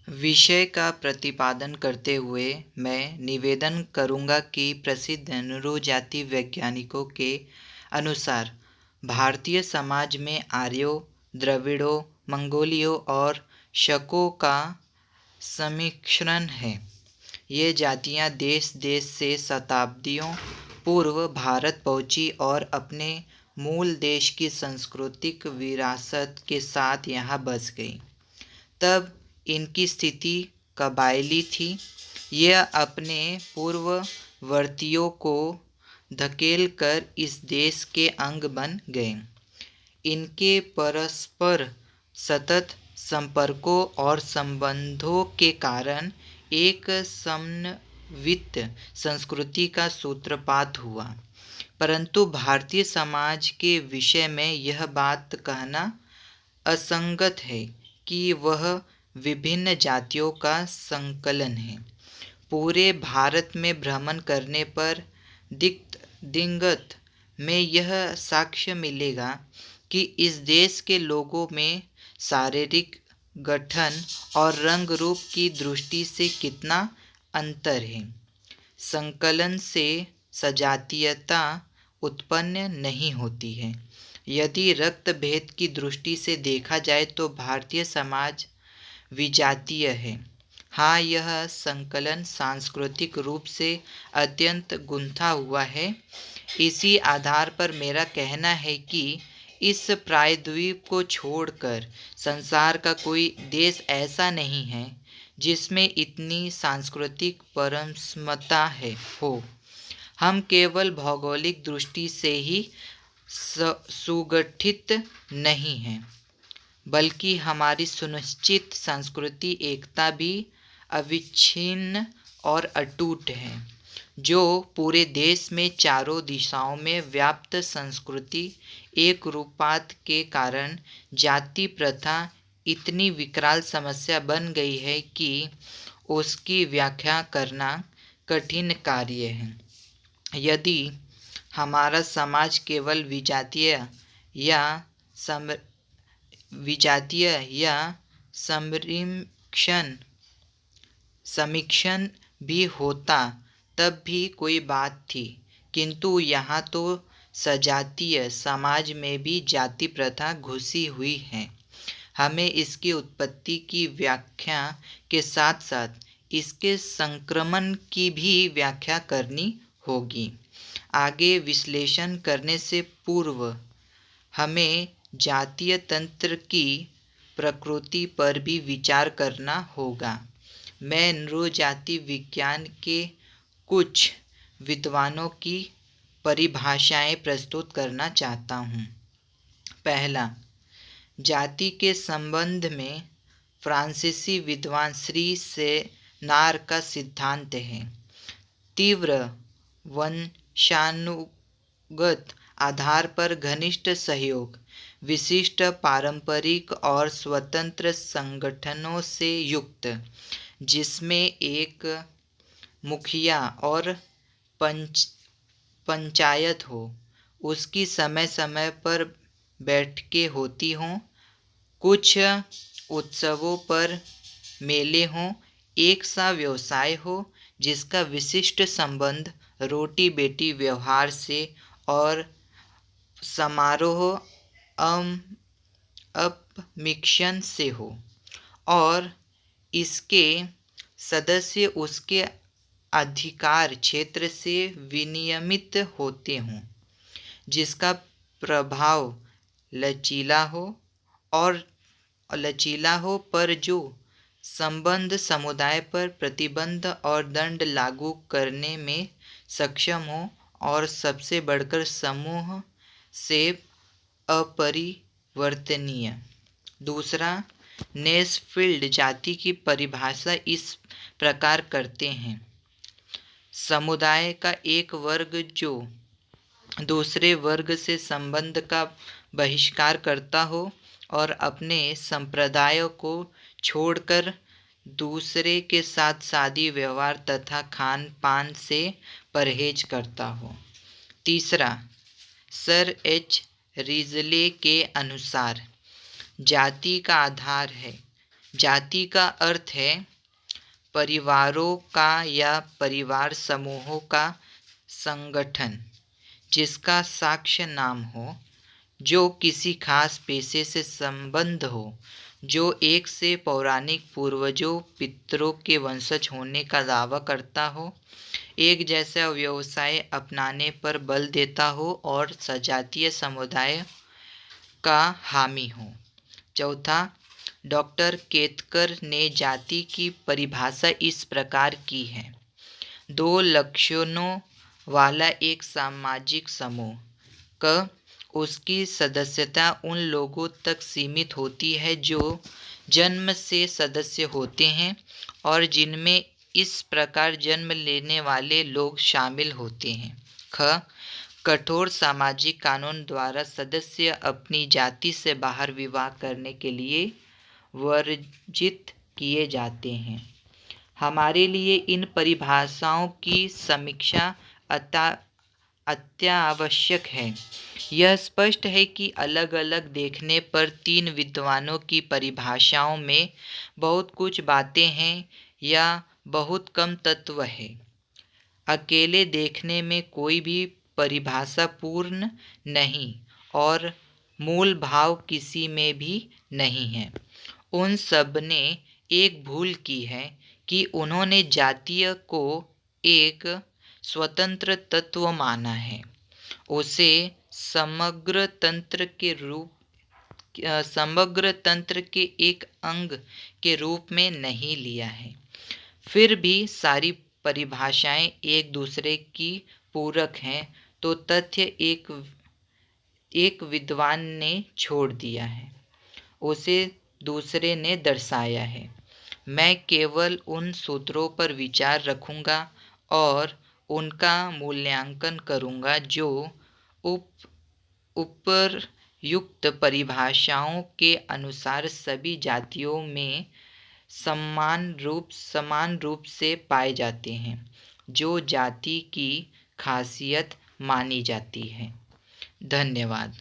विषय का प्रतिपादन करते हुए मैं निवेदन करूँगा कि प्रसिद्ध नृजाति वैज्ञानिकों के अनुसार भारतीय समाज में आर्यों, द्रविड़ों, मंगोलियों और शकों का सम्मिश्रण है। ये जातियाँ देश देश से शताब्दियों पूर्व भारत पहुँची और अपने मूल देश की सांस्कृतिक विरासत के साथ यहाँ बस गई। तब इनकी स्थिति कबायली थी। यह अपने पूर्ववर्तियों को धकेल कर इस देश के अंग बन गए। इनके परस्पर सतत संपर्कों और संबंधों के कारण एक समन्वित संस्कृति का सूत्रपात हुआ। परंतु भारतीय समाज के विषय में यह बात कहना असंगत है कि वह विभिन्न जातियों का संकलन है। पूरे भारत में भ्रमण करने पर दिगंत में यह साक्ष्य मिलेगा कि इस देश के लोगों में शारीरिक गठन और रंग रूप की दृष्टि से कितना अंतर है। संकलन से सजातीयता उत्पन्न नहीं होती है। यदि रक्त भेद की दृष्टि से देखा जाए तो भारतीय समाज विजातीय है। हाँ, यह संकलन सांस्कृतिक रूप से अत्यंत गुंथा हुआ है। इसी आधार पर मेरा कहना है कि इस प्रायद्वीप को छोड़कर संसार का कोई देश ऐसा नहीं है जिसमें इतनी सांस्कृतिक परस्मता हो। हम केवल भौगोलिक दृष्टि से ही सुगठित नहीं हैं, बल्कि हमारी सुनिश्चित सांस्कृतिक एकता भी अविच्छिन्न और अटूट है, जो पूरे देश में चारों दिशाओं में व्याप्त संस्कृति एक रूपात के कारण जाति प्रथा इतनी विकराल समस्या बन गई है कि उसकी व्याख्या करना कठिन कार्य है। यदि हमारा समाज केवल विजातीय या समीक्षण भी होता तब भी कोई बात थी, किंतु यहाँ तो सजातीय समाज में भी जाति प्रथा घुसी हुई है। हमें इसकी उत्पत्ति की व्याख्या के साथ साथ इसके संक्रमण की भी व्याख्या करनी होगी। आगे विश्लेषण करने से पूर्व हमें जातीय तंत्र की प्रकृति पर भी विचार करना होगा। मैं नृजाति विज्ञान के कुछ विद्वानों की परिभाषाएं प्रस्तुत करना चाहता हूँ। पहला, जाति के संबंध में फ्रांसीसी विद्वान श्री सेनार का सिद्धांत है। तीव्र वंशानुगत आधार पर घनिष्ठ सहयोग, विशिष्ट पारंपरिक और स्वतंत्र संगठनों से युक्त, जिसमें एक मुखिया और पंचायत हो, उसकी समय समय पर बैठकें होती हों, कुछ उत्सवों पर मेले हों, एक सा व्यवसाय हो जिसका विशिष्ट संबंध रोटी बेटी व्यवहार से और समारोह अपमिश्रण से हो, और इसके सदस्य उसके अधिकार क्षेत्र से विनियमित होते हों, जिसका प्रभाव लचीला हो पर जो संबंध समुदाय पर प्रतिबंध और दंड लागू करने में सक्षम हो, और सबसे बढ़कर समूह से अपरिवर्तनीय। दूसरा, नेस्फील्ड जाति की परिभाषा इस प्रकार करते हैं: समुदाय का एक वर्ग जो दूसरे वर्ग से संबंध का बहिष्कार करता हो और अपने संप्रदाय को छोड़कर दूसरे के साथ शादी व्यवहार तथा खान पान से परहेज करता हो। तीसरा, सर एच रिजले के अनुसार जाति का आधार है जाति का अर्थ है परिवारों का या परिवार समूहों का संगठन जिसका साक्ष्य नाम हो, जो किसी खास पेशे से संबद्ध हो, जो एक से पौराणिक पूर्वजों पितरों के वंशज होने का दावा करता हो, एक जैसा व्यवसाय अपनाने पर बल देता हो और सजातीय समुदाय का हामी हो। चौथा, डॉक्टर केतकर ने जाति की परिभाषा इस प्रकार की है: दो लक्षणों वाला एक सामाजिक समूह। क, उसकी सदस्यता उन लोगों तक सीमित होती है जो जन्म से सदस्य होते हैं और जिनमें इस प्रकार जन्म लेने वाले लोग शामिल होते हैं। ख, कठोर सामाजिक कानून द्वारा सदस्य अपनी जाति से बाहर विवाह करने के लिए वर्जित किए जाते हैं। हमारे लिए इन परिभाषाओं की समीक्षा अत्यावश्यक है। यह स्पष्ट है कि अलग अलग देखने पर तीन विद्वानों की परिभाषाओं में बहुत कुछ बातें हैं या बहुत कम तत्व है। अकेले देखने में कोई भी परिभाषा पूर्ण नहीं और मूल भाव किसी में भी नहीं है। उन सब ने एक भूल की है कि उन्होंने जातीय को एक स्वतंत्र तत्व माना है, उसे समग्र तंत्र के एक अंग के रूप में नहीं लिया है। फिर भी सारी परिभाषाएं एक दूसरे की पूरक हैं, तो तथ्य एक विद्वान ने छोड़ दिया है, उसे दूसरे ने दर्शाया है। मैं केवल उन सूत्रों पर विचार रखूंगा और उनका मूल्यांकन करूंगा जो उपयुक्त परिभाषाओं के अनुसार सभी जातियों में समान रूप से पाए जाते हैं, जो जाति की खासियत मानी जाती है। धन्यवाद।